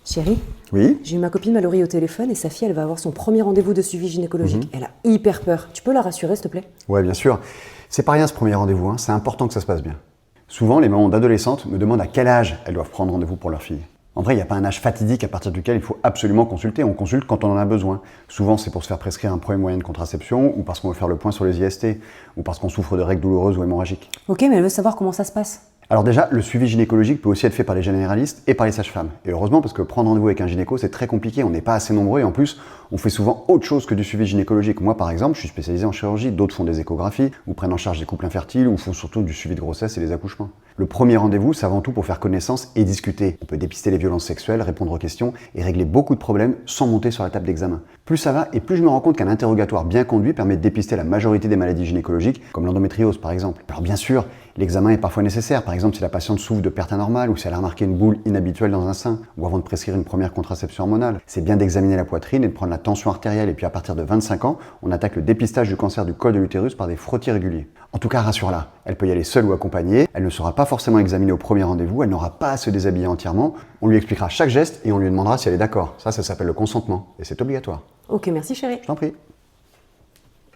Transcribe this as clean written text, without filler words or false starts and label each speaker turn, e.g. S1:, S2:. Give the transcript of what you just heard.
S1: Chérie,
S2: Oui?
S1: j'ai eu ma copine Mallory au téléphone et sa fille, elle va avoir son premier rendez-vous de suivi gynécologique. Elle a hyper peur. Tu peux la rassurer, s'il te plaît?
S2: Ouais, bien sûr. C'est pas rien ce premier rendez-vous, hein. C'est important que ça se passe bien. Souvent, les mamans d'adolescentes me demandent à quel âge elles doivent prendre rendez-vous pour leur fille. En vrai, il n'y a pas un âge fatidique à partir duquel il faut absolument consulter. On consulte quand on en a besoin. Souvent, c'est pour se faire prescrire un premier moyen de contraception, ou parce qu'on veut faire le point sur les IST, ou parce qu'on souffre de règles douloureuses ou hémorragiques.
S1: Ok, mais elle veut savoir comment ça se passe.
S2: Alors déjà, le suivi gynécologique peut aussi être fait par les généralistes et par les sages-femmes. Et heureusement, parce que prendre rendez-vous avec un gynéco, c'est très compliqué, on n'est pas assez nombreux et en plus, on fait souvent autre chose que du suivi gynécologique. Moi, par exemple, je suis spécialisé en chirurgie, d'autres font des échographies, ou prennent en charge des couples infertiles, ou font surtout du suivi de grossesse et des accouchements. Le premier rendez-vous, c'est avant tout pour faire connaissance et discuter. On peut dépister les violences sexuelles, répondre aux questions et régler beaucoup de problèmes sans monter sur la table d'examen. Plus ça va, et plus je me rends compte qu'un interrogatoire bien conduit permet de dépister la majorité des maladies gynécologiques, comme l'endométriose par exemple. Alors bien sûr, l'examen est parfois nécessaire, par exemple si la patiente souffre de perte anormale ou si elle a remarqué une boule inhabituelle dans un sein, ou avant de prescrire une première contraception hormonale. C'est bien d'examiner la poitrine et de prendre la tension artérielle, et puis à partir de 25 ans, on attaque le dépistage du cancer du col de l'utérus par des frottis réguliers. En tout cas, rassure-la, elle peut y aller seule ou accompagnée, elle ne sera pas forcément examinée au premier rendez-vous, elle n'aura pas à se déshabiller entièrement, on lui expliquera chaque geste et on lui demandera si elle est d'accord. Ça s'appelle le consentement, et c'est obligatoire.
S1: Ok, merci chérie.
S2: Je t'en prie.